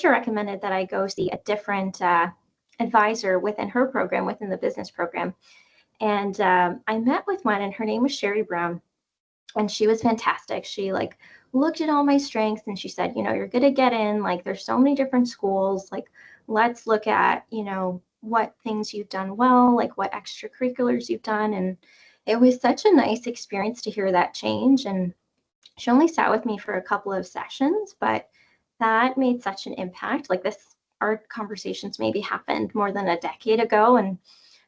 sister recommended that I go see a different advisor within her program, within the business program. And I met with one, and her name was Sherry Brown, and she was fantastic. She like looked at all my strengths and she said, you know, you're going to get in, like there's so many different schools, like let's look at, you know, what things you've done well, like what extracurriculars you've done. And it was such a nice experience to hear that change. And she only sat with me for a couple of sessions, but that made such an impact. Like this, our conversations maybe happened more than a decade ago. And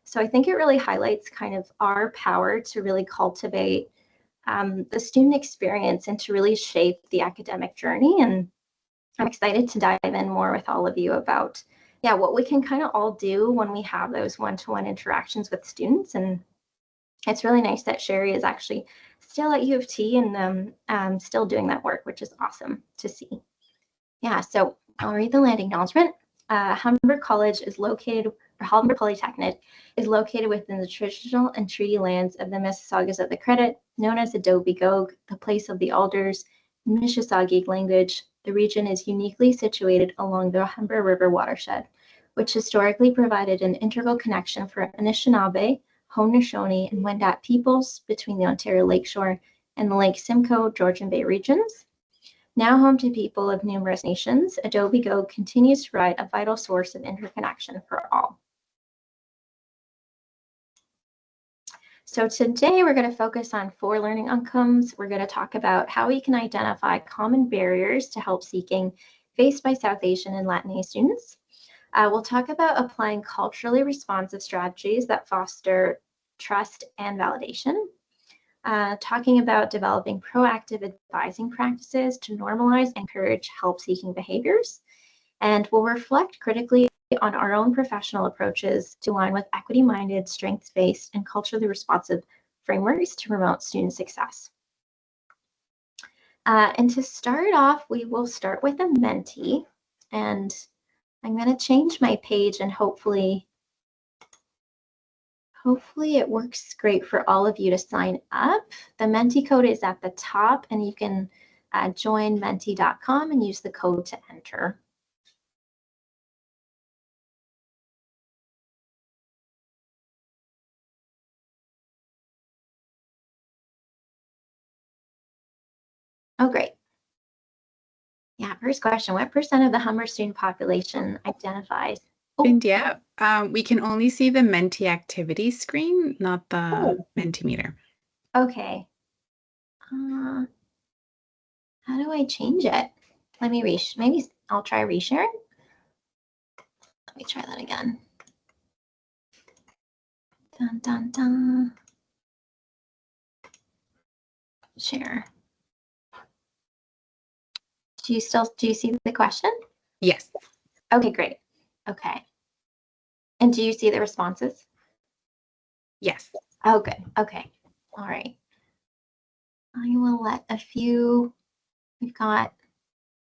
so I think it really highlights kind of our power to really cultivate the student experience and to really shape the academic journey. And I'm excited to dive in more with all of you about, yeah, what we can kind of all do when we have those one-to-one interactions with students. And it's really nice that Sherry is actually still at U of T and still doing that work, which is awesome to see. Yeah, so I'll read the land acknowledgement. Humber College is located, or Humber Polytechnic is located within the traditional and treaty lands of the Mississaugas of the Credit, known as the Dobie-Gogue, the place of the alders, in Mississauga language. The region is uniquely situated along the Humber River watershed, which historically provided an integral connection for Anishinaabe, Haudenosaunee, and Wendat peoples between the Ontario Lakeshore and the Lake Simcoe, Georgian Bay regions. Now home to people of numerous nations, Dobie-Gogue continues to provide a vital source of interconnection for all. So today we're going to focus on 4 learning outcomes. We're going to talk about how we can identify common barriers to help seeking faced by South Asian and Latine students. We'll talk about applying culturally responsive strategies that foster trust and validation. Talking about developing proactive advising practices to normalize and encourage help-seeking behaviors. And we'll reflect critically on our own professional approaches to align with equity-minded, strengths-based, and culturally responsive frameworks to promote student success. And to start off, we will start with a mentee. And I'm going to change my page and hopefully it works great for all of you to sign up. The Mentee code is at the top, and you can join mentee.com and use the code to enter. Oh, great. Yeah, first question, what % of the Humber student population identifies? Cynthia, we can only see the Mentee activity screen, not the Mentimeter. Okay. How do I change it? Let me maybe I'll try resharing. Let me try that again. Dun, dun, dun. Share. Do you see the question? Yes. Okay, great. Okay. And do you see the responses? Yes. Oh, good. Okay. All right. I will let a few, we've got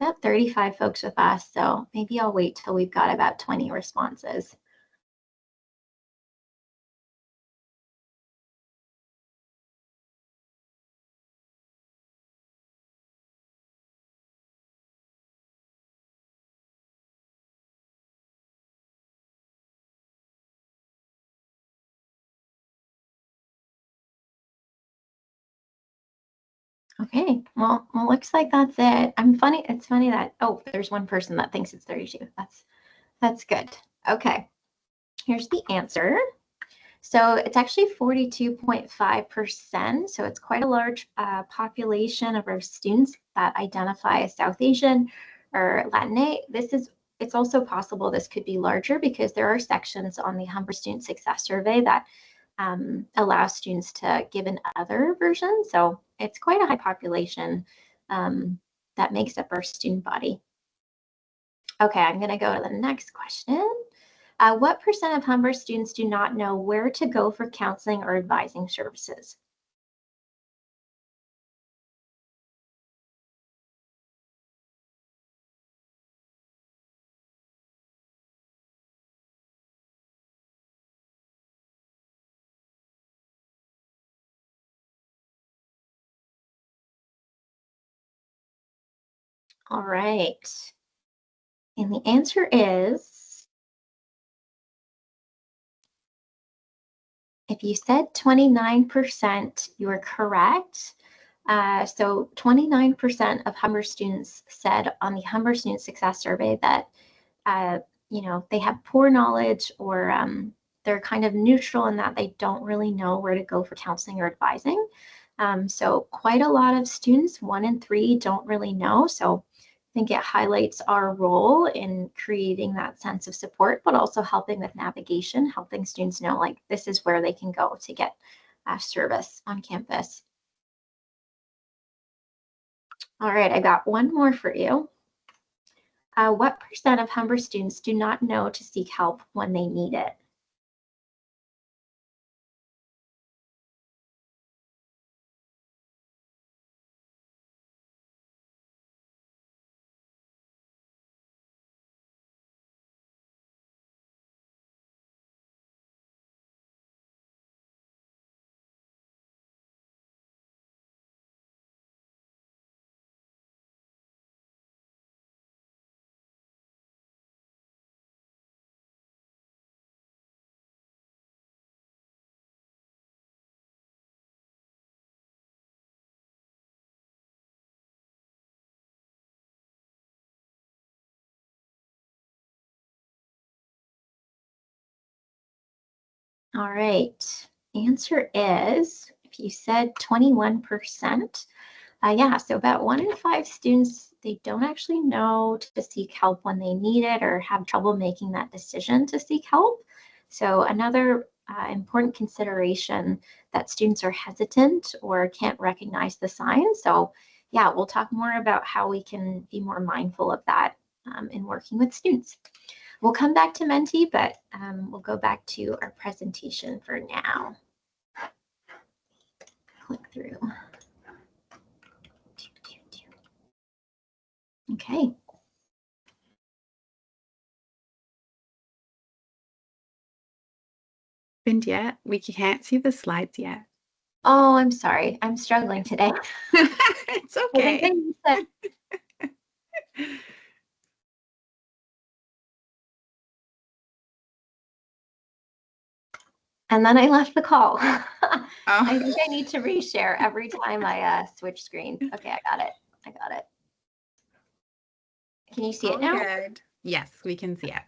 about 35 folks with us, so maybe I'll wait till we've got about 20 responses. Okay, well, looks like that's it. It's funny that, oh, there's one person that thinks it's 32. That's good. Okay, here's the answer. So it's actually 42.5%. So it's quite a large population of our students that identify as South Asian or Latine. It's also possible this could be larger because there are sections on the Humber Student Success Survey that allow students to give an other version. So it's quite a high population that makes up our student body. Okay, I'm going to go to the next question. What % of Humber students do not know where to go for counseling or advising services? All right. And the answer is, if you said 29%, you are correct. So 29% of Humber students said on the Humber Student Success Survey that, they have poor knowledge, or they're kind of neutral in that they don't really know where to go for counseling or advising. So quite a lot of students, 1 in 3, don't really know. So I think it highlights our role in creating that sense of support, but also helping with navigation, helping students know, like, this is where they can go to get service on campus. All right, I got one more for you. What percent of Humber students do not know to seek help when they need it? All right, answer is, if you said 21%, yeah, so about 1 in 5 students, they don't actually know to seek help when they need it, or have trouble making that decision to seek help. So another important consideration, that students are hesitant or can't recognize the signs. So yeah, we'll talk more about how we can be more mindful of that in working with students. We'll come back to Menti, but we'll go back to our presentation for now. Click through. Okay. Yet we can't see the slides yet. Oh, I'm sorry. I'm struggling today. It's okay. And then I left the call. Oh. I think I need to reshare every time I switch screen. Okay, I got it. I got it. Can you see it now? Good. Yes, we can see it.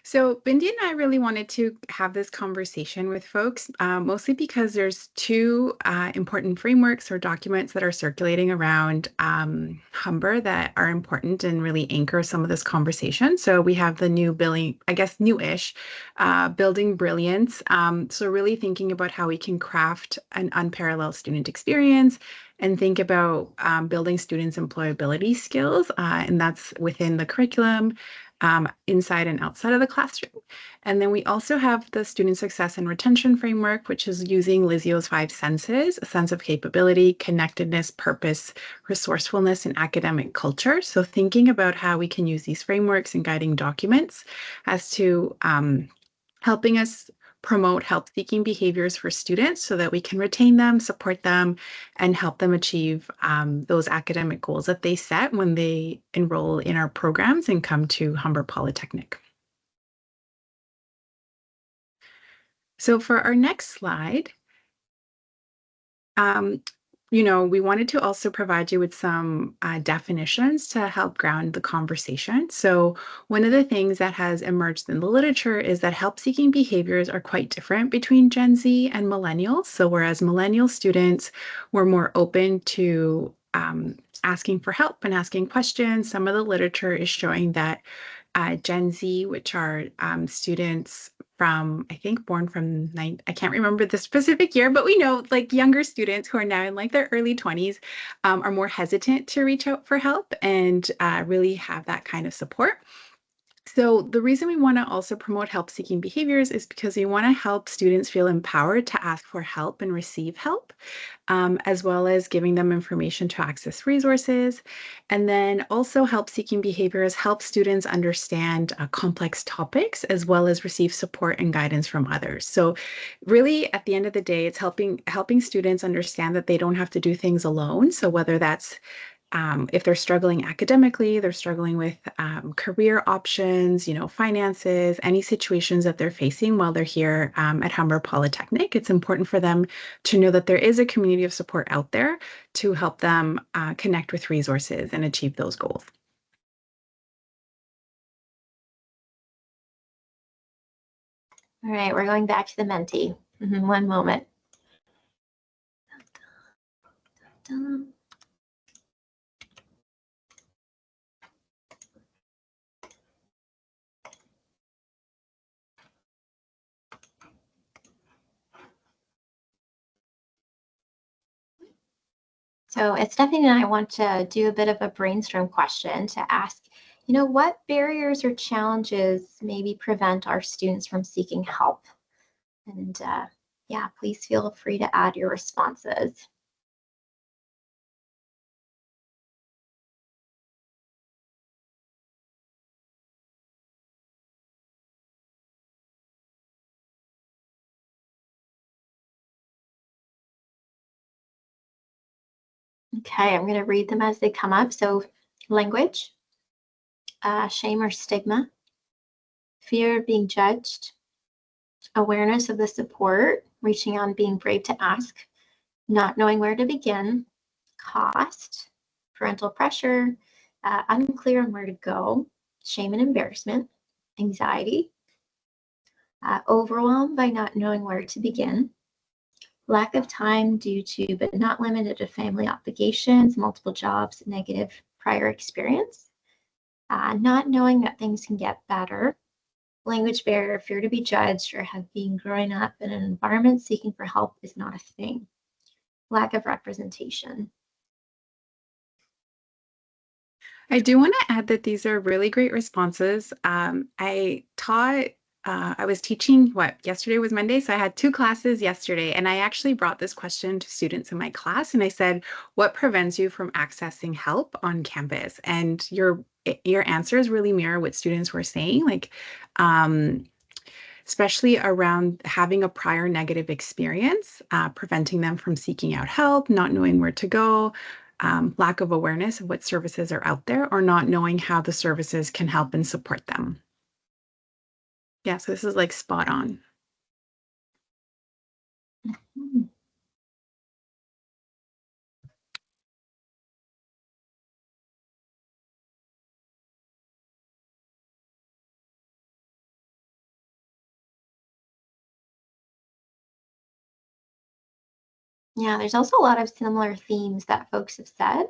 So Bindi and I really wanted to have this conversation with folks, mostly because there's two important frameworks or documents that are circulating around Humber that are important and really anchor some of this conversation. So we have the new building, I guess newish, Building Brilliance. So really thinking about how we can craft an unparalleled student experience and think about building students' employability skills, and that's within the curriculum, inside and outside of the classroom. And then we also have the Student Success and Retention Framework, which is using Lizio's 5 senses: a sense of capability, connectedness, purpose, resourcefulness, and academic culture. So thinking about how we can use these frameworks and guiding documents as to helping us promote help-seeking behaviors for students so that we can retain them, support them, and help them achieve those academic goals that they set when they enroll in our programs and come to Humber Polytechnic. So for our next slide, we wanted to also provide you with some definitions to help ground the conversation. So one of the things that has emerged in the literature is that help-seeking behaviors are quite different between Gen Z and millennials. So whereas millennial students were more open to asking for help and asking questions, some of the literature is showing that Gen Z, which are students from, I think, born from I can't remember the specific year, but we know like younger students who are now in like their early 20s are more hesitant to reach out for help and really have that kind of support. So the reason we want to also promote help-seeking behaviors is because we want to help students feel empowered to ask for help and receive help, as well as giving them information to access resources. And then also help-seeking behaviors help students understand complex topics, as well as receive support and guidance from others. So really, at the end of the day, it's helping students understand that they don't have to do things alone. So whether that's if they're struggling academically, they're struggling with career options, finances, any situations that they're facing while they're here at Humber Polytechnic. It's important for them to know that there is a community of support out there to help them connect with resources and achieve those goals. All right, we're going back to the Menti. One moment. So Stephanie and I want to do a bit of a brainstorm question to ask, what barriers or challenges maybe prevent our students from seeking help? And yeah, please feel free to add your responses. Okay, I'm going to read them as they come up. So language, shame or stigma, fear of being judged, awareness of the support, reaching out and being brave to ask, not knowing where to begin, cost, parental pressure, unclear on where to go, shame and embarrassment, anxiety, overwhelmed by not knowing where to begin, lack of time due to, but not limited to, family obligations, multiple jobs, negative prior experience, not knowing that things can get better, language barrier, fear to be judged, or have been growing up in an environment seeking for help is not a thing, lack of representation. I do want to add that these are really great responses. I was teaching yesterday was Monday. So I had 2 classes yesterday, and I actually brought this question to students in my class. And I said, what prevents you from accessing help on campus? And your answers really mirror what students were saying, like, especially around having a prior negative experience, preventing them from seeking out help, not knowing where to go, lack of awareness of what services are out there, or not knowing how the services can help and support them. Yeah, so this is like spot on. Yeah, there's also a lot of similar themes that folks have said.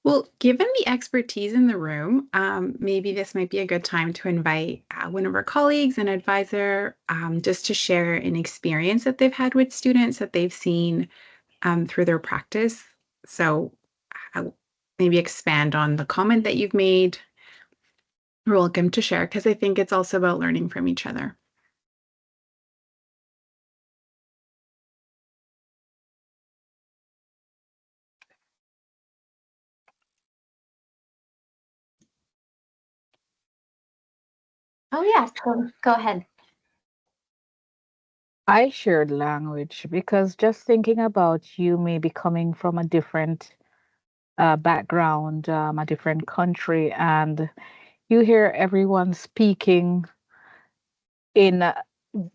Well, given the expertise in the room, maybe this might be a good time to invite one of our colleagues, an advisor, just to share an experience that they've had with students that they've seen through their practice. So maybe expand on the comment that you've made. You're welcome to share, because I think it's also about learning from each other. Oh, yes, go ahead. I shared language because just thinking about you maybe coming from a different background, a different country, and you hear everyone speaking in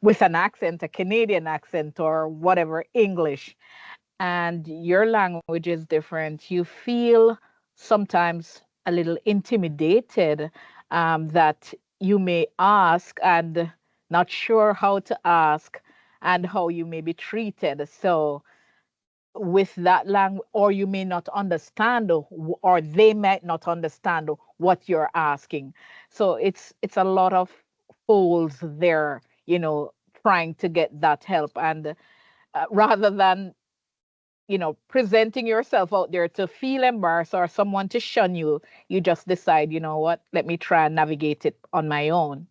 with an accent, a Canadian accent or whatever, English, and your language is different. You feel sometimes a little intimidated that you may ask and not sure how to ask and how you may be treated. So with that language, or you may not understand, or they might not understand what you're asking. So it's a lot of folds there, trying to get that help. And rather than presenting yourself out there to feel embarrassed or someone to shun you, you just decide, you know what, let me try and navigate it on my own.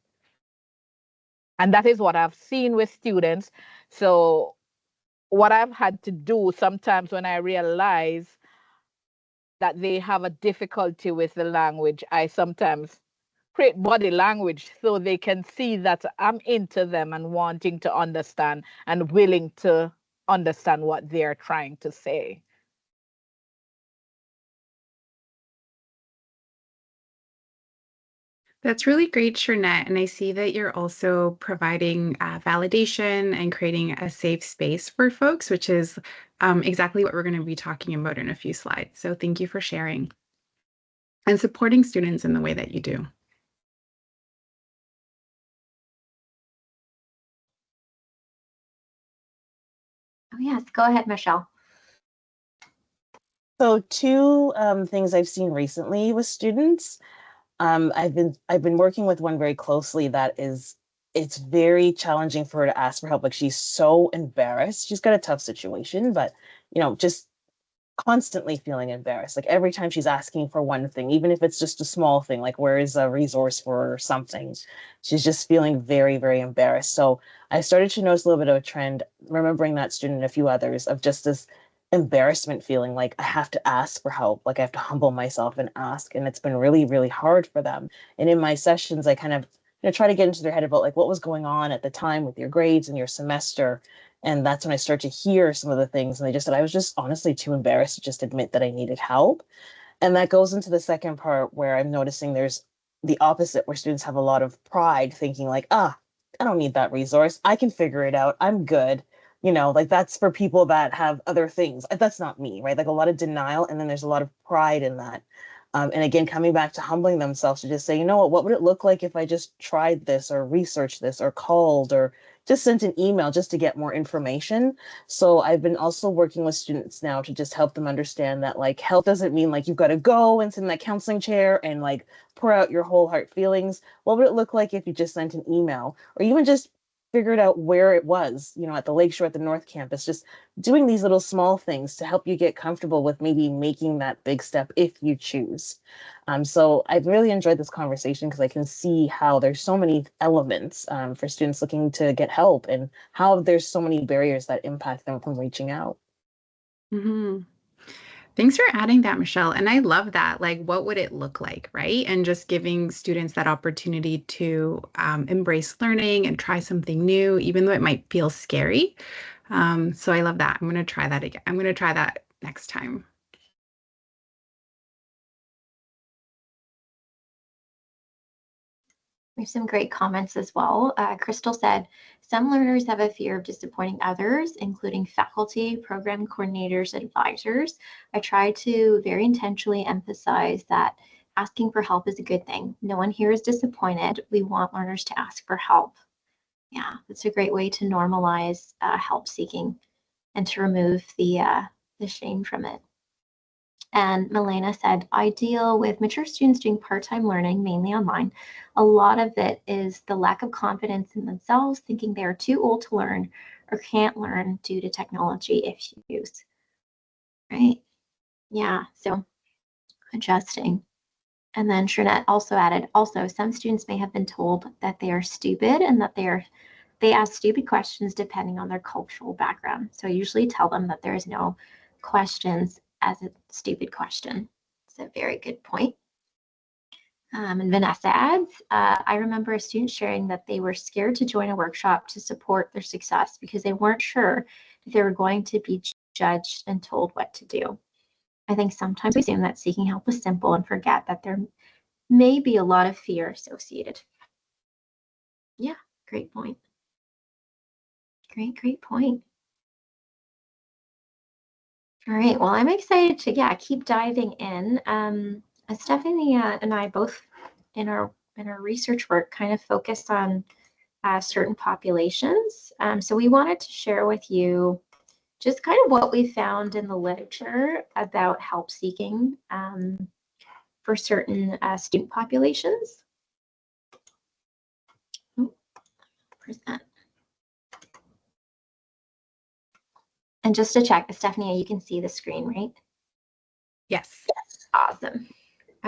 And that is what I've seen with students. So what I've had to do sometimes when I realize that they have a difficulty with the language, I sometimes create body language so they can see that I'm into them and wanting to understand and willing to understand what they're trying to say. That's really great, Shernette. And I see that you're also providing validation and creating a safe space for folks, which is exactly what we're going to be talking about in a few slides. So thank you for sharing and supporting students in the way that you do. Oh, yes. Go ahead, Michelle. So two things I've seen recently with students. I've been working with one very closely it's very challenging for her to ask for help. Like she's so embarrassed. She's got a tough situation, but just constantly feeling embarrassed. Like every time she's asking for one thing, even if it's just a small thing, like where is a resource for something, she's just feeling very, very embarrassed. So I started to notice a little bit of a trend, remembering that student and a few others, of just this embarrassment feeling like I have to ask for help, like I have to humble myself and ask. And it's been really, really hard for them. And in my sessions, I kind of try to get into their head about like what was going on at the time with your grades and your semester. And that's when I start to hear some of the things. And they just said, I was just honestly too embarrassed to just admit that I needed help. And that goes into the second part where I'm noticing there's the opposite, where students have a lot of pride, thinking like, I don't need that resource. I can figure it out. I'm good. Like that's for people that have other things. That's not me, right? Like a lot of denial. And then there's a lot of pride in that. And again, coming back to humbling themselves to just say, you know what would it look like if I just tried this or researched this or called or just sent an email just to get more information. So I've been also working with students now to just help them understand that like help doesn't mean like you've got to go and sit in that counseling chair and like pour out your whole heart feelings. What would it look like if you just sent an email or even just figured out where it was, at the Lakeshore, at the North Campus, just doing these little small things to help you get comfortable with maybe making that big step if you choose. So I've really enjoyed this conversation because I can see how there's so many elements for students looking to get help and how there's so many barriers that impact them from reaching out. Mm-hmm. Thanks for adding that, Michelle. And I love that. Like, what would it look like, right? And just giving students that opportunity to embrace learning and try something new, even though it might feel scary. So I love that. I'm going to try that again. I'm going to try that next time. We have some great comments as well. Crystal said, some learners have a fear of disappointing others, including faculty, program coordinators, advisors. I try to very intentionally emphasize that asking for help is a good thing. No one here is disappointed. We want learners to ask for help. Yeah, it's a great way to normalize help seeking and to remove the shame from it. And Milena said, I deal with mature students doing part-time learning, mainly online. A lot of it is the lack of confidence in themselves, thinking they are too old to learn or can't learn due to technology issues. Right? Yeah, so adjusting. And then Shernette also added, also, some students may have been told that they are stupid and that they ask stupid questions depending on their cultural background. So I usually tell them that there is no questions as a stupid question. It's a very good point. And Vanessa adds, I remember a student sharing that they were scared to join a workshop to support their success because they weren't sure if they were going to be judged and told what to do. I think sometimes we assume that seeking help is simple and forget that there may be a lot of fear associated. Yeah, great point. Great point. All right, well, I'm excited to keep diving in. Stephanie and I both in our research work kind of focused on certain populations. So we wanted to share with you just kind of what we found in the literature about help seeking for certain student populations. Present. And just to check, Stephanie, you can see the screen, right? Yes. Awesome.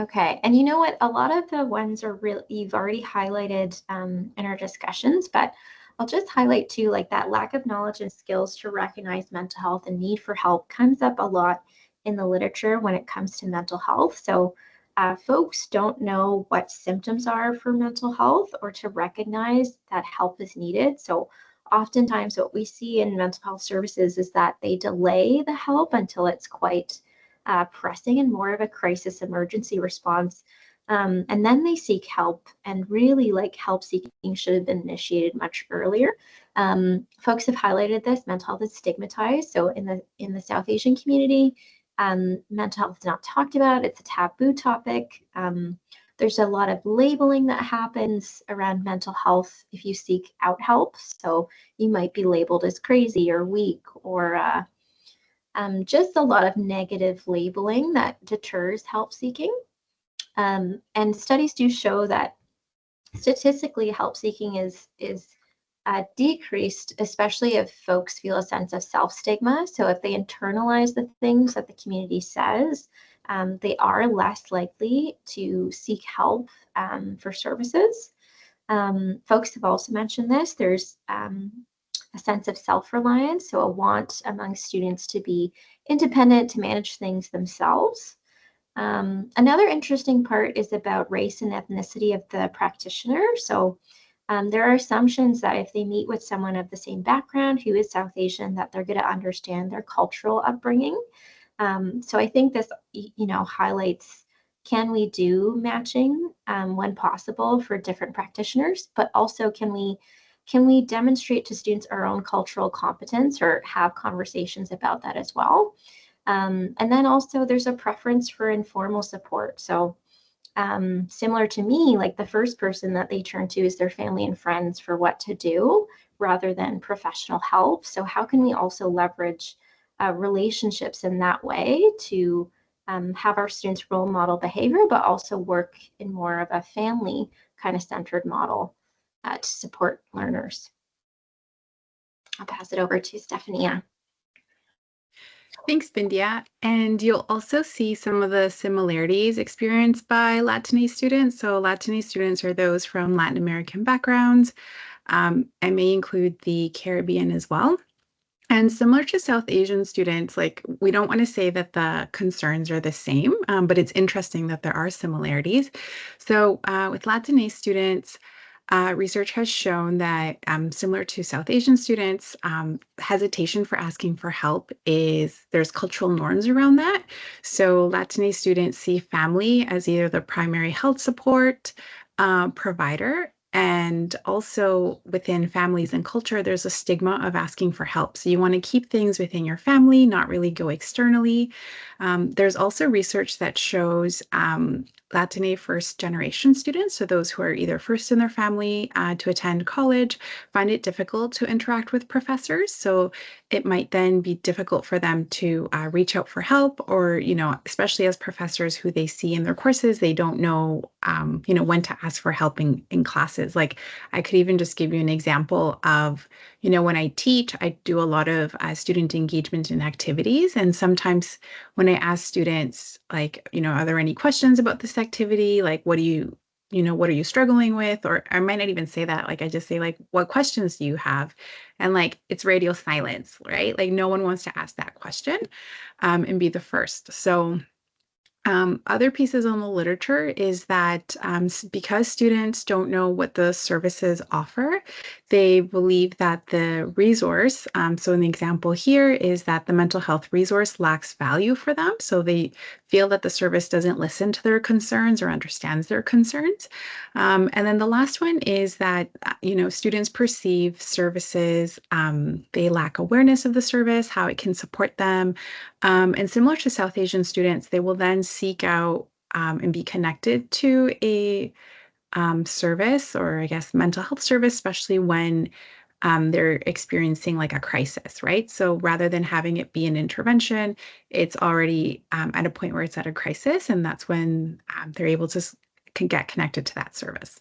Okay, and you know what? A lot of the ones are really, you've already highlighted in our discussions, but I'll just highlight too, like that lack of knowledge and skills to recognize mental health and need for help comes up a lot in the literature when it comes to mental health. So folks don't know what symptoms are for mental health or to recognize that help is needed. So oftentimes what we see in mental health services is that they delay the help until it's quite pressing and more of a crisis emergency response. And then they seek help, and really, like, help seeking should have been initiated much earlier. Folks have highlighted this. Mental health is stigmatized. So in the South Asian community, mental health is not talked about. It's a taboo topic. There's a lot of labeling that happens around mental health if you seek out help. So you might be labeled as crazy or weak or just a lot of negative labeling that deters help seeking. And studies do show that statistically, help seeking is decreased, especially if folks feel a sense of self stigma. So if they internalize the things that the community says, they are less likely to seek help for services. Folks have also mentioned this. There's a sense of self-reliance, so a want among students to be independent, to manage things themselves. Another interesting part is about race and ethnicity of the practitioner. So there are assumptions that if they meet with someone of the same background who is South Asian, that they're going to understand their cultural upbringing. So I think this, highlights, can we do matching when possible for different practitioners, but also can we demonstrate to students our own cultural competence or have conversations about that as well? And then also there's a preference for informal support. So similar to me, like the first person that they turn to is their family and friends for what to do rather than professional help. So how can we also leverage relationships in that way to have our students role model behavior, but also work in more of a family kind of centered model to support learners? I'll pass it over to Stephanie. Thanks, Bindia. And you'll also see some of the similarities experienced by Latinx students. So Latinx students are those from Latin American backgrounds, and may include the Caribbean as well. And similar to South Asian students, like, we don't want to say that the concerns are the same, but it's interesting that there are similarities. So with Latinx students, research has shown that similar to South Asian students, hesitation for asking for help there's cultural norms around that. So Latinx students see family as either the primary health support provider. And also within families and culture, there's a stigma of asking for help. So you want to keep things within your family, not really go externally. There's also research that shows Latinx first generation students, so those who are either first in their family to attend college, find it difficult to interact with professors. So it might then be difficult for them to reach out for help, or, especially as professors who they see in their courses, they don't know, when to ask for help in classes. Like, I could even just give you an example of, when I teach, I do a lot of student engagement and activities. And sometimes when I ask students, like, are there any questions about this activity? Like, what are you struggling with? Or I might not even say that. Like, I just say, like, what questions do you have? And like, it's radio silence, right? Like, no one wants to ask that question and be the first. So other pieces on the literature is that because students don't know what the services offer, they believe that the resource, so in the example here is that the mental health resource lacks value for them. So they feel that the service doesn't listen to their concerns or understands their concerns. And then the last one is that, students perceive services, they lack awareness of the service, how it can support them. And similar to South Asian students, they will then seek out and be connected to a service, or I guess mental health service, especially when they're experiencing like a crisis, right? So rather than having it be an intervention, it's already at a point where it's at a crisis, and that's when they're able to can get connected to that service.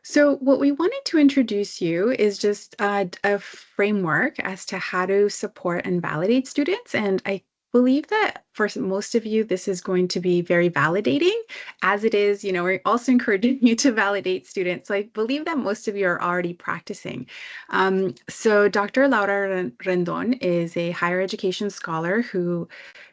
So what we wanted to introduce you is just a framework as to how to support and validate students. And I believe that for most of you, this is going to be very validating, as it is, we're also encouraging you to validate students. So I believe that most of you are already practicing. So Dr. Laura Rendon is a higher education scholar who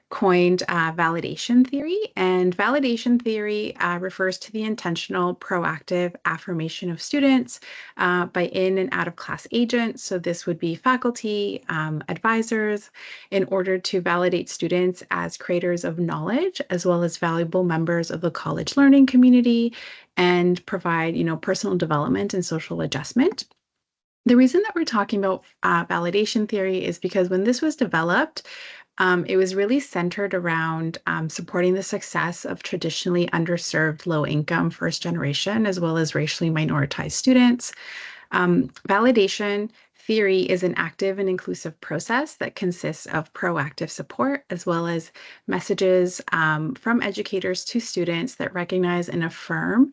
coined validation theory. And validation theory refers to the intentional, proactive affirmation of students by in and out of class agents. So this would be faculty, advisors, in order to validate students as creators of knowledge, as well as valuable members of the college learning community, and provide, personal development and social adjustment. The reason that we're talking about validation theory is because when this was developed, it was really centered around supporting the success of traditionally underserved, low-income first generation, as well as racially minoritized students. Validation theory is an active and inclusive process that consists of proactive support, as well as messages from educators to students that recognize and affirm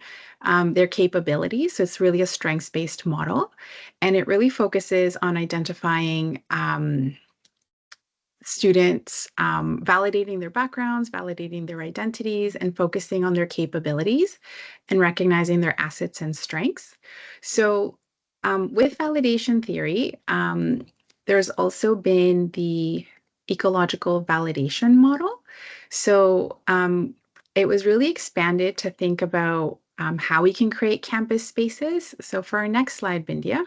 their capabilities. So it's really a strengths-based model, and it really focuses on identifying students, validating their backgrounds, validating their identities, and focusing on their capabilities and recognizing their assets and strengths. So with validation theory, there's also been the ecological validation model. So it was really expanded to think about how we can create campus spaces. So for our next slide, Bindia.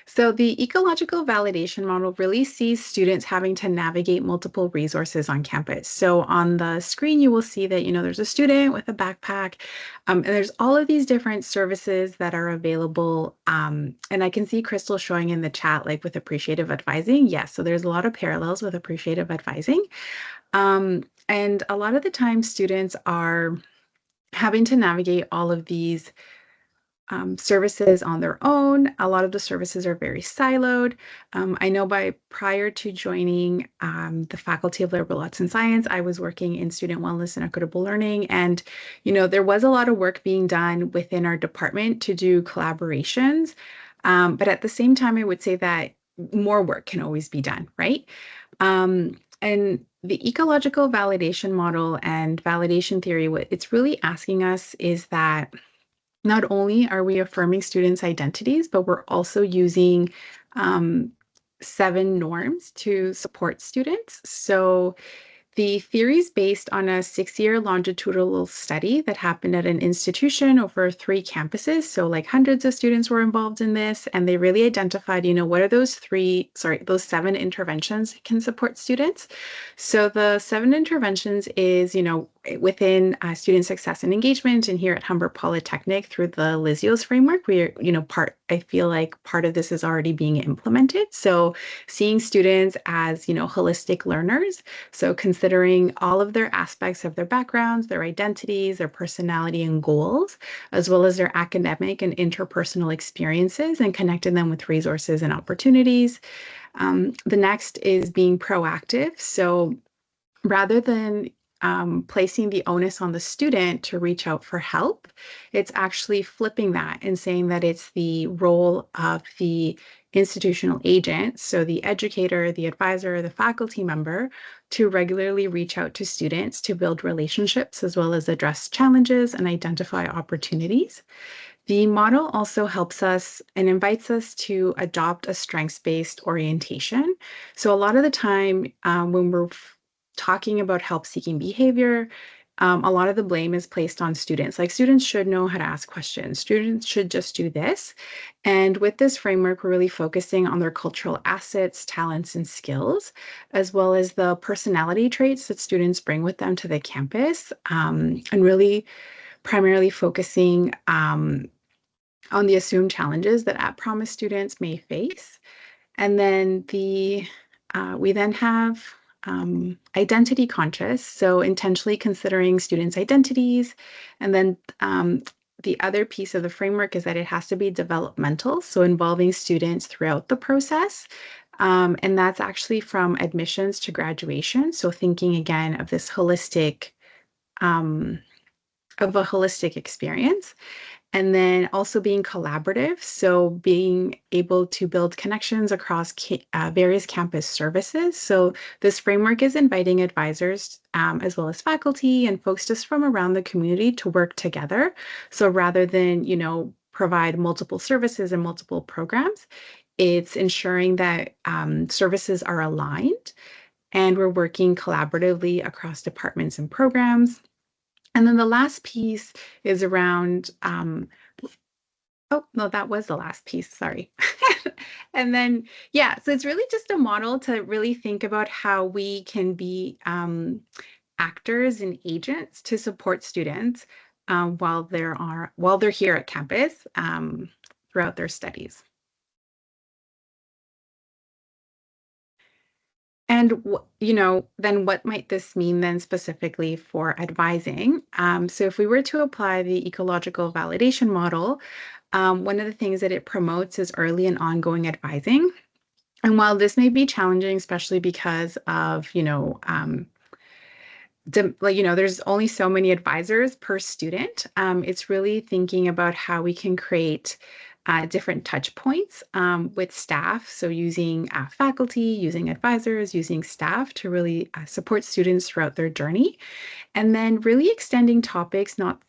So the ecological validation model really sees students having to navigate multiple resources on campus. So on the screen, you will see that, there's a student with a backpack, and there's all of these different services that are available. And I can see Crystal showing in the chat, like with appreciative advising. Yes, so there's a lot of parallels with appreciative advising. And a lot of the time, students are having to navigate all of these services on their own. A lot of the services are very siloed. I know prior to joining the Faculty of Liberal Arts and Science, I was working in student wellness and equitable learning. And, there was a lot of work being done within our department to do collaborations. But at the same time, I would say that more work can always be done, right? And the ecological validation model and validation theory, what it's really asking us is that not only are we affirming students' identities, but we're also using 7 norms to support students. So the theory is based on a 6-year longitudinal study that happened at an institution over 3 campuses. So like hundreds of students were involved in this, and they really identified, what are those 7 interventions that can support students. So the 7 interventions is, within student success and engagement, and here at Humber Polytechnic through the Lysios framework, we're, I feel like part of this is already being implemented. So seeing students as, holistic learners. So considering all of their aspects of their backgrounds, their identities, their personality and goals, as well as their academic and interpersonal experiences, and connecting them with resources and opportunities. The next is being proactive. So rather than placing the onus on the student to reach out for help, it's actually flipping that and saying that it's the role of the institutional agent, so the educator, the advisor, the faculty member, to regularly reach out to students to build relationships as well as address challenges and identify opportunities. The model also helps us and invites us to adopt a strengths-based orientation. So a lot of the time when we're talking about help-seeking behavior, a lot of the blame is placed on students. Like students should know how to ask questions. Students should just do this. And with this framework, we're really focusing on their cultural assets, talents, and skills, as well as the personality traits that students bring with them to the campus, and really primarily focusing on the assumed challenges that at-promise students may face. And then we then have identity conscious, so intentionally considering students' identities. And then the other piece of the framework is that it has to be developmental, so involving students throughout the process. And that's actually from admissions to graduation. So thinking again of this holistic of a holistic experience. And then also being collaborative, so being able to build connections across various campus services. So this framework is inviting advisors as well as faculty and folks just from around the community to work together. So rather than, provide multiple services and multiple programs, it's ensuring that services are aligned and we're working collaboratively across departments and programs. And then the last piece is around, oh, no, that was the last piece, sorry. And then, yeah, so it's really just a model to really think about how we can be actors and agents to support students while they're here at campus throughout their studies. And, then what might this mean then specifically for advising? So if we were to apply the ecological validation model, one of the things that it promotes is early and ongoing advising. And while this may be challenging, especially because of, there's only so many advisors per student, it's really thinking about how we can create different touch points with staff. So using faculty, using advisors, using staff to really support students throughout their journey. And then really extending topics not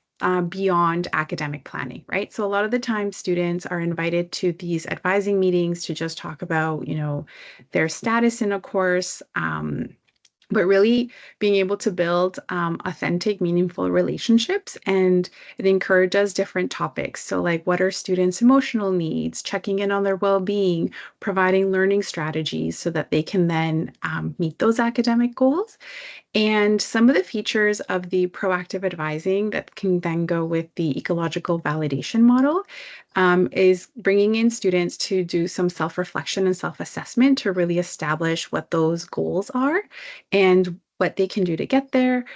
beyond academic planning, right? So a lot of the time students are invited to these advising meetings to just talk about, their status in a course, but really being able to build authentic, meaningful relationships. And it encourages different topics. So like, what are students' emotional needs, checking in on their well-being, providing learning strategies so that they can then meet those academic goals. And some of the features of the proactive advising that can then go with the ecological validation model is bringing in students to do some self-reflection and self-assessment to really establish what those goals are and what they can do to get there.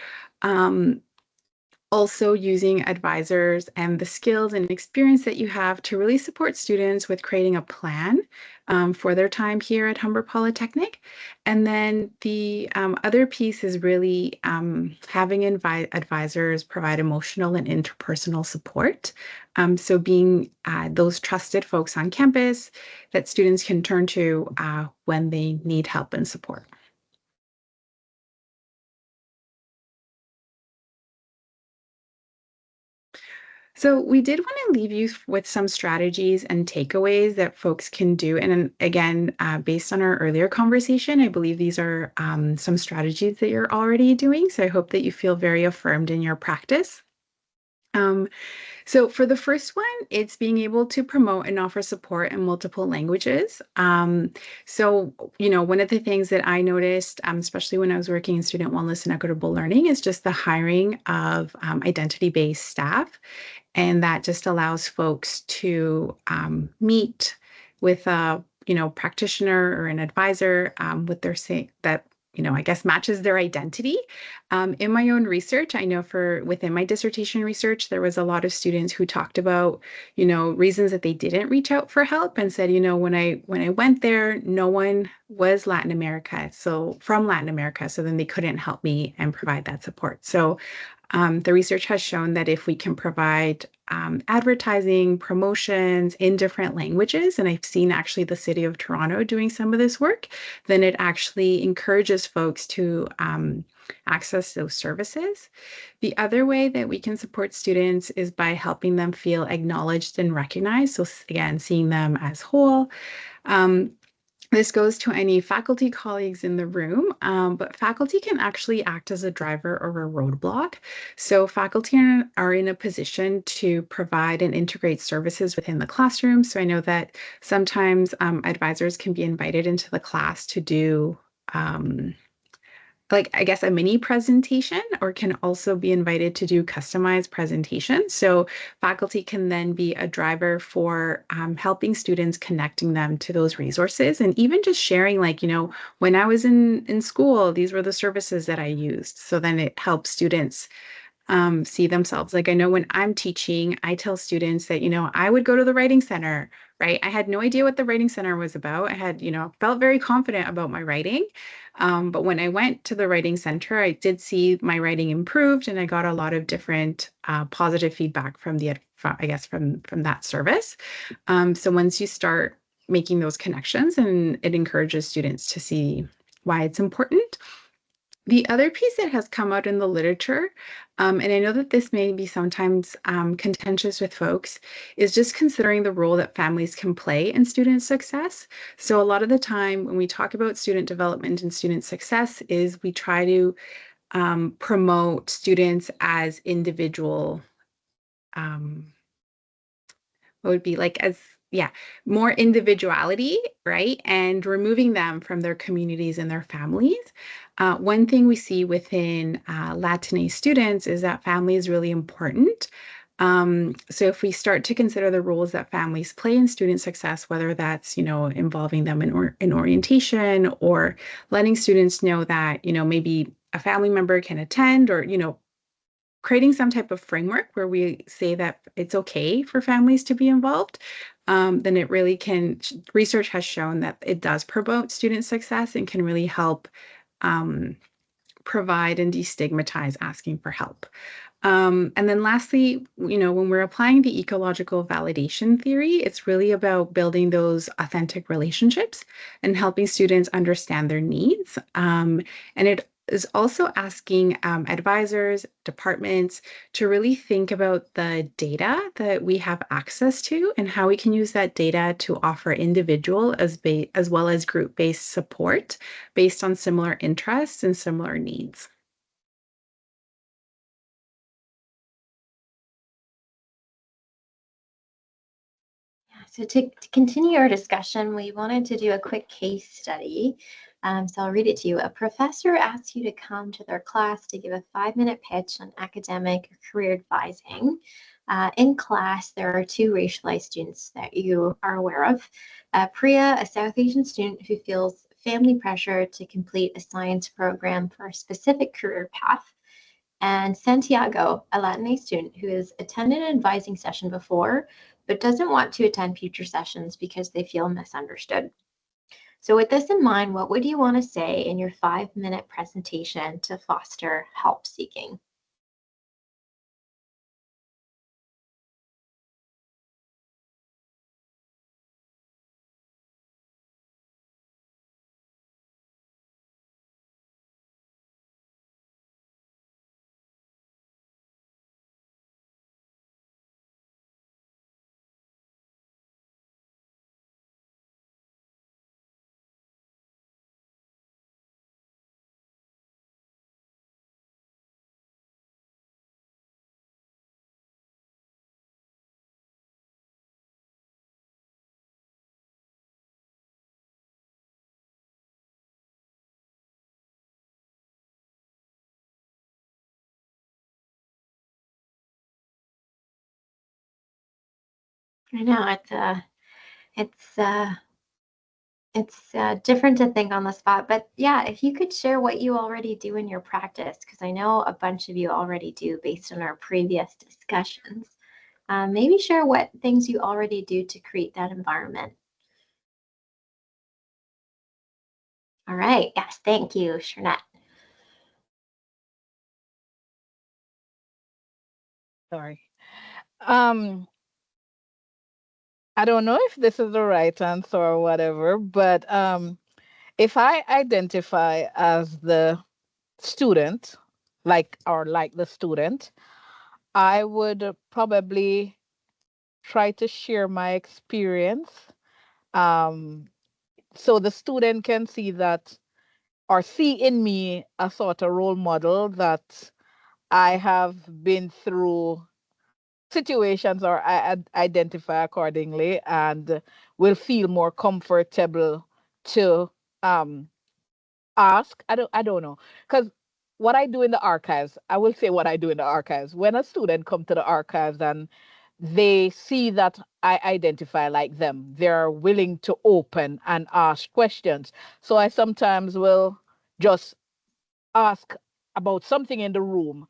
Also using advisors and the skills and experience that you have to really support students with creating a plan for their time here at Humber Polytechnic. And then the other piece is really having advisors provide emotional and interpersonal support. So being those trusted folks on campus that students can turn to when they need help and support. So we did want to leave you with some strategies and takeaways that folks can do. And again, based on our earlier conversation, I believe these are some strategies that you're already doing. So I hope that you feel very affirmed in your practice. So for the first one, it's being able to promote and offer support in multiple languages. So, one of the things that I noticed, especially when I was working in student wellness and equitable learning, is just the hiring of identity-based staff. And that just allows folks to meet with a practitioner or an advisor with their that I guess matches their identity. In my own research, I know within my dissertation research, there was a lot of students who talked about reasons that they didn't reach out for help and said, when I went there, no one was from Latin America, so then they couldn't help me and provide that support. So the research has shown that if we can provide advertising, promotions in different languages, and I've seen actually the City of Toronto doing some of this work, then it actually encourages folks to access those services. The other way that we can support students is by helping them feel acknowledged and recognized. So again, seeing them as whole. This goes to any faculty colleagues in the room, but faculty can actually act as a driver or a roadblock. So faculty are in a position to provide and integrate services within the classroom. So I know that sometimes advisors can be invited into the class to do a mini presentation, or can also be invited to do customized presentations. So faculty can then be a driver for helping students, connecting them to those resources, and even just sharing, when I was in school, these were the services that I used. So then it helps students see themselves. Like I know when I'm teaching, I tell students that, I would go to the writing center, right? I had no idea what the writing center was about. I had, felt very confident about my writing. But when I went to the writing center, I did see my writing improved, and I got a lot of different positive feedback from from that service. So once you start making those connections, and it encourages students to see why it's important. The other piece that has come out in the literature, and I know that this may be sometimes contentious with folks, is just considering the role that families can play in student success. So a lot of the time when we talk about student development and student success is we try to promote students as individual, what would be like as more individuality, right? And removing them from their communities and their families. One thing we see within Latinx students is that family is really important. So if we start to consider the roles that families play in student success, whether that's, involving them in orientation, or letting students know that, maybe a family member can attend, or, creating some type of framework where we say that it's okay for families to be involved, then it really can, research has shown that it does promote student success and can really help provide and destigmatize asking for help. And then lastly, when we're applying the ecological validation theory, it's really about building those authentic relationships and helping students understand their needs. And it is also asking advisors, departments to really think about the data that we have access to and how we can use that data to offer individual as well as group-based support based on similar interests and similar needs. So to continue our discussion, we wanted to do a quick case study. So I'll read it to you. A professor asks you to come to their class to give a 5-minute pitch on academic or career advising. In class, there are 2 racialized students that you are aware of. Priya, a South Asian student who feels family pressure to complete a science program for a specific career path. And Santiago, a Latinx student who has attended an advising session before, but doesn't want to attend future sessions because they feel misunderstood. So with this in mind, what would you want to say in your 5-minute presentation to foster help seeking? I know it's different to think on the spot, but yeah, if you could share what you already do in your practice, because I know a bunch of you already do based on our previous discussions. Maybe share what things you already do to create that environment. All right. Yes. Thank you, Shernette. Sorry. I don't know if this is the right answer or whatever, but if I identify as the student, like the student, I would probably try to share my experience, um, so the student can see that or see in me a sort of role model that I have been through situations, or I identify accordingly, and will feel more comfortable to um ask. I don't know, because what I do in the archives, I will say what I do in the archives. When a student come to the archives and they see that I identify like them, they're willing to open and ask questions. So I sometimes will just ask about something in the room,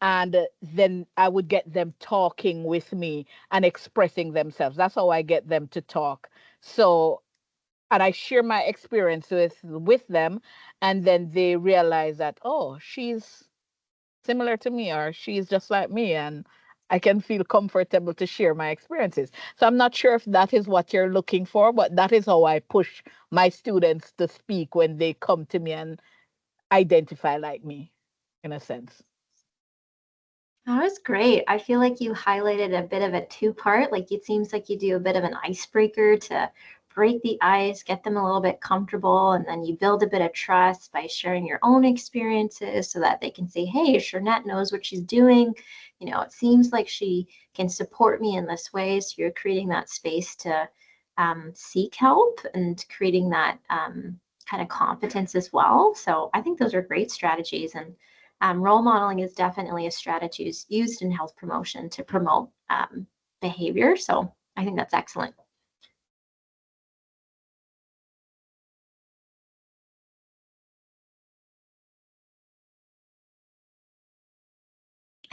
and then I would get them talking with me and expressing themselves. That's how I get them to talk. So, and I share my experience with them, and then they realize that, oh, she's similar to me, or she's just like me, and I can feel comfortable to share my experiences. So I'm not sure if that is what you're looking for, but that is how I push my students to speak when they come to me and identify like me, in a sense. That was great. I feel like you highlighted a bit of a two-part. Like it seems like you do a bit of an icebreaker to break the ice, get them a little bit comfortable, and then you build a bit of trust by sharing your own experiences so that they can say, hey, Shernette knows what she's doing. You know, it seems like she can support me in this way. So you're creating that space to seek help and creating that kind of competence as well. So I think those are great strategies. And role modeling is definitely a strategy used in health promotion to promote behavior. So I think that's excellent.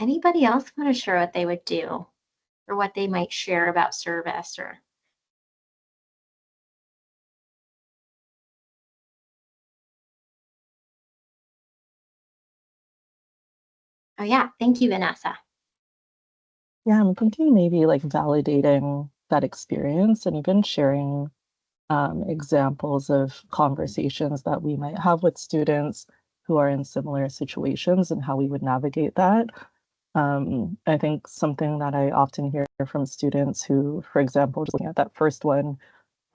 Anybody else want to share what they would do or what they might share about service or? Oh yeah, thank you, Vanessa. Yeah, I'm thinking maybe like validating that experience and even sharing examples of conversations that we might have with students who are in similar situations and how we would navigate that. I think something that I often hear from students who, for example, just looking at that first one,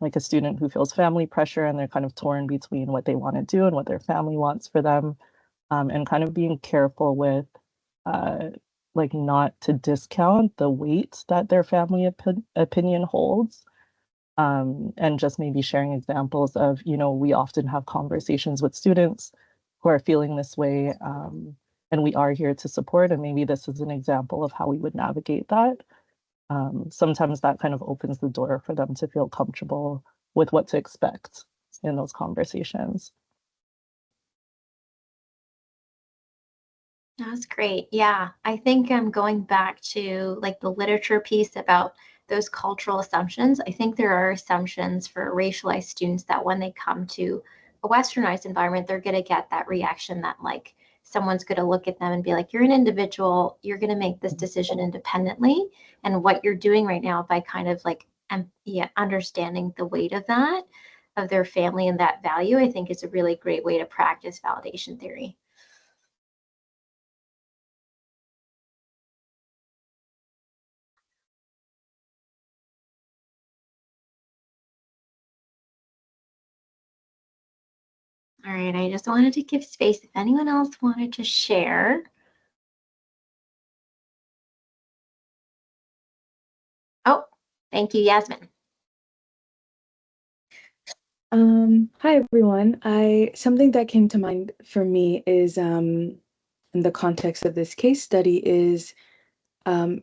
like a student who feels family pressure and they're kind of torn between what they want to do and what their family wants for them, and kind of being careful with uh, like not to discount the weight that their family opinion holds. And just maybe sharing examples of, you know, we often have conversations with students who are feeling this way, and we are here to support. And maybe this is an example of how we would navigate that. Sometimes that kind of opens the door for them to feel comfortable with what to expect in those conversations. That's great. Yeah, I think I'm going back to like the literature piece about those cultural assumptions. I think there are assumptions for racialized students that when they come to a westernized environment, they're going to get that reaction that like someone's going to look at them and be like, you're an individual, you're going to make this decision independently. And what you're doing right now by kind of like yeah, understanding the weight of that, of their family and that value, I think is a really great way to practice validation theory. All right, I just wanted to give space if anyone else wanted to share. Oh, thank you, Yasmin. Hi everyone. Something that came to mind for me is in the context of this case study is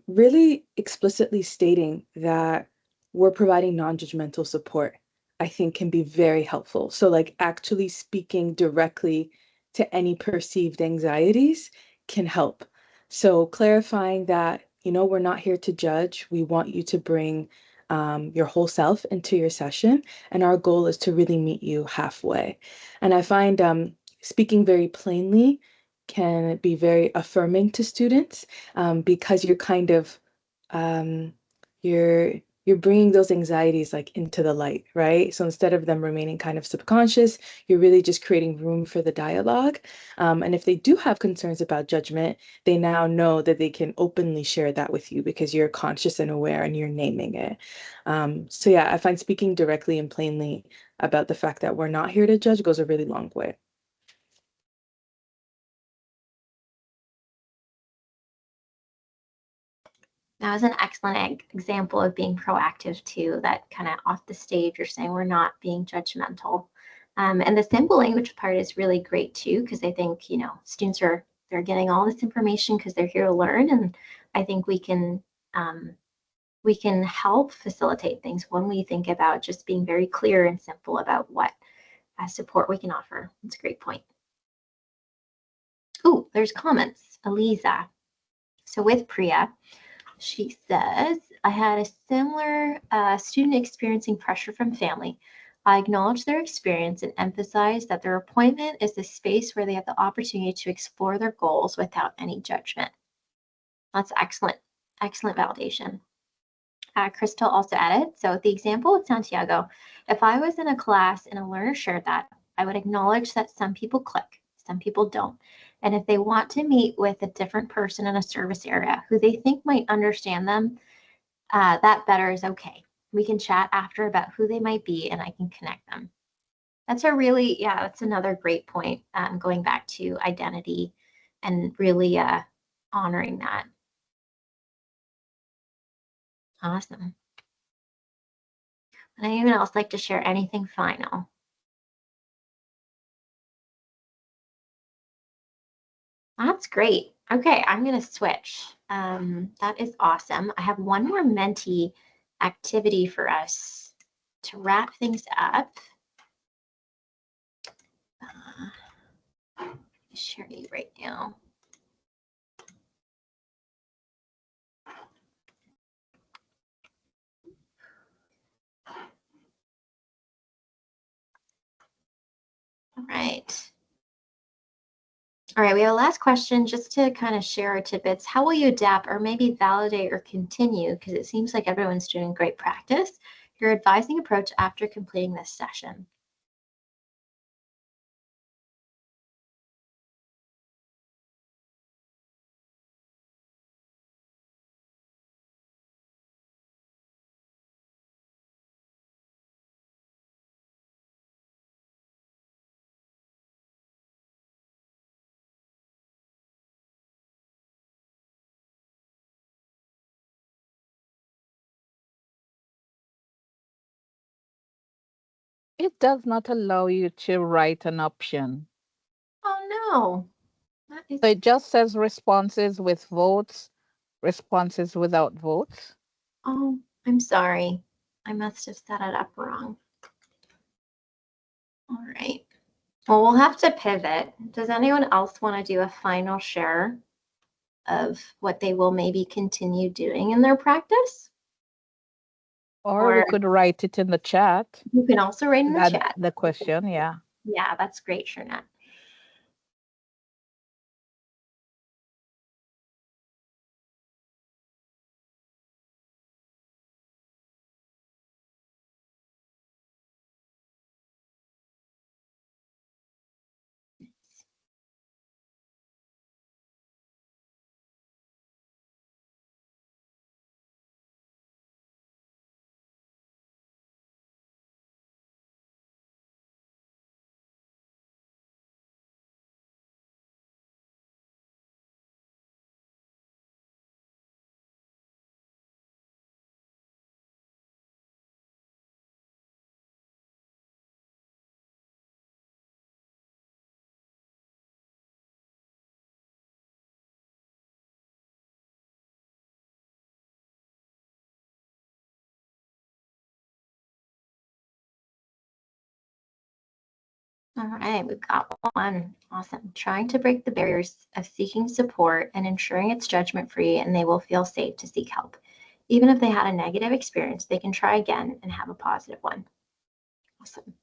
really explicitly stating that we're providing non-judgmental support, I think can be very helpful. So like actually speaking directly to any perceived anxieties can help. So clarifying that, you know, we're not here to judge. We want you to bring your whole self into your session, and our goal is to really meet you halfway. And I find speaking very plainly can be very affirming to students because you're kind of um, you're bringing those anxieties like into the light, right? So instead of them remaining kind of subconscious, you're really just creating room for the dialogue. And if they do have concerns about judgment, they now know that they can openly share that with you because you're conscious and aware and you're naming it. So yeah, I find speaking directly and plainly about the fact that we're not here to judge goes a really long way. That was an excellent example of being proactive too, that kind of off the stage, you're saying we're not being judgmental. And the simple language part is really great too, because I think, you know, students they're getting all this information because they're here to learn. And I think we can help facilitate things when we think about just being very clear and simple about what support we can offer. That's a great point. Oh, there's comments. Eliza. So with Priya, she says, I had a similar student experiencing pressure from family. I acknowledge their experience and emphasize that their appointment is the space where they have the opportunity to explore their goals without any judgment. That's excellent. Excellent validation. Crystal also added, so the example with Santiago, if I was in a class and a learner shared that, I would acknowledge that some people click, some people don't. And if they want to meet with a different person in a service area who they think might understand them, that better is okay. We can chat after about who they might be and I can connect them. That's that's another great point, going back to identity and really honoring that. Awesome. Would anyone else like to share anything final? That's great. Okay, I'm going to switch. That is awesome. I have one more Menti activity for us to wrap things up. Share you right now. All right. All right, we have a last question just to kind of share our tidbits. How will you adapt or maybe validate or continue, because it seems like everyone's doing great practice, your advising approach after completing this session? It does not allow you to write an option. Oh no, that is. So it just says responses with votes, responses without votes. Oh, I'm sorry. I must have set it up wrong. All right. Well, we'll have to pivot. Does anyone else want to do a final share of what they will maybe continue doing in their practice? Or we Or could write it in the chat. you can also write in the chat. The question, yeah. Yeah, that's great, Shernette. All right, we've got one. Awesome. Trying to break the barriers of seeking support and ensuring it's judgment-free and they will feel safe to seek help. Even if they had a negative experience, they can try again and have a positive one. Awesome.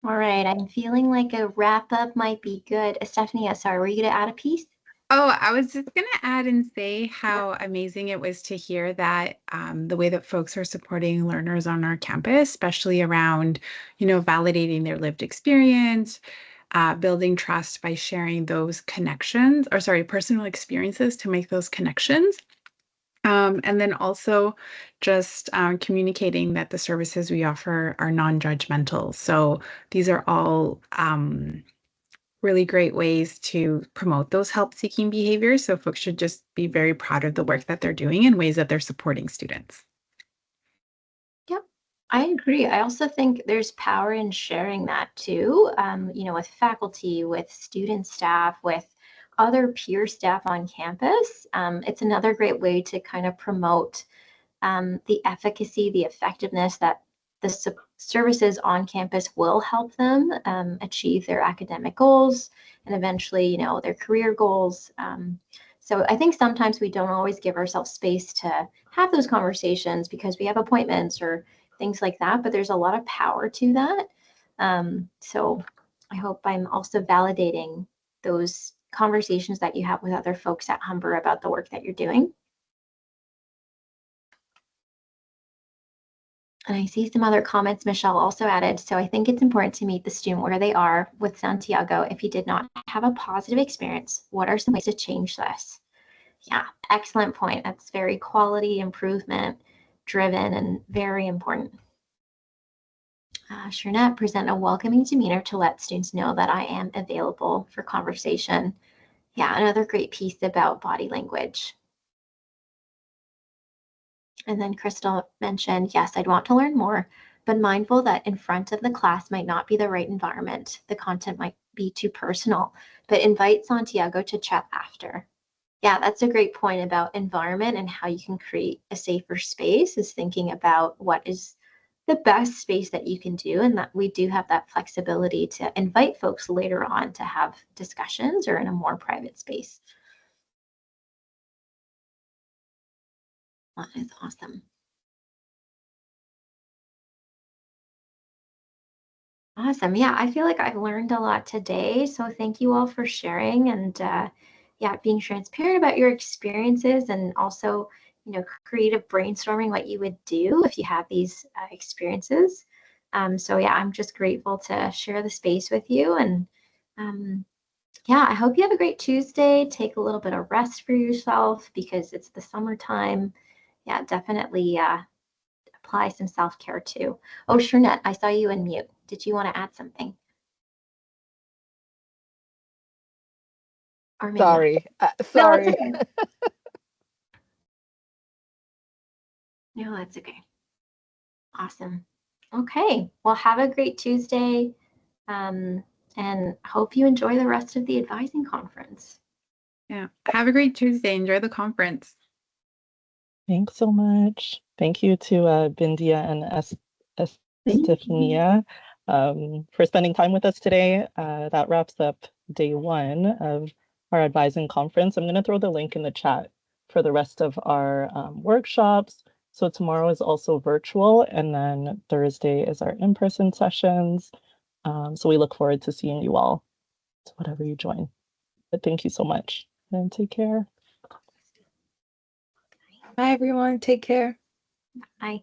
All right, I'm feeling like a wrap up might be good. Stephanie, sorry, were you going to add a piece? Oh, I was just going to add and say how amazing it was to hear that the way that folks are supporting learners on our campus, especially around, validating their lived experience, building trust by sharing those connections, or sorry, personal experiences to make those connections. And then also just communicating that the services we offer are non-judgmental. So these are all really great ways to promote those help-seeking behaviors. So folks should just be very proud of the work that they're doing and ways that they're supporting students. Yep, I agree. I also think there's power in sharing that too, with faculty, with student staff, with other peer staff on campus. It's another great way to kind of promote the efficacy, the effectiveness that the services on campus will help them achieve their academic goals and eventually, their career goals. So I think sometimes we don't always give ourselves space to have those conversations because we have appointments or things like that, but there's a lot of power to that. So I hope I'm also validating those conversations that you have with other folks at Humber about the work that you're doing. And I see some other comments Michelle also added. So I think it's important to meet the student where they are with Santiago. If you did not have a positive experience, what are some ways to change this? Yeah, excellent point. That's very quality improvement driven and very important. Shernette, present a welcoming demeanor to let students know that I am available for conversation. Yeah, another great piece about body language. And then Crystal mentioned, yes, I'd want to learn more, but mindful that in front of the class might not be the right environment. The content might be too personal, but invite Santiago to chat after. Yeah, that's a great point about environment and how you can create a safer space, is thinking about what is the best space that you can do, and that we do have that flexibility to invite folks later on to have discussions or in a more private space. That is awesome. Awesome. Yeah, I feel like I've learned a lot today. So thank you all for sharing and yeah, being transparent about your experiences and also, creative brainstorming what you would do if you have these experiences. So yeah, I'm just grateful to share the space with you. And yeah, I hope you have a great Tuesday. Take a little bit of rest for yourself because it's the summertime. Yeah, definitely apply some self-care too. Oh, Shernette, I saw you in mute. Did you want to add something? Or maybe not. Sorry. No, it's Sorry. okay. No, that's okay. Awesome. Okay. Well, have a great Tuesday. And hope you enjoy the rest of the advising conference. Yeah. Have a great Tuesday. Enjoy the conference. Thanks so much. Thank you to Bindia and Estefania for spending time with us today. That wraps up day one of our advising conference. I'm going to throw the link in the chat for the rest of our workshops. So tomorrow is also virtual, and then Thursday is our in-person sessions. So we look forward to seeing you all to whatever you join. But thank you so much and take care. Bye, everyone. Take care. Bye.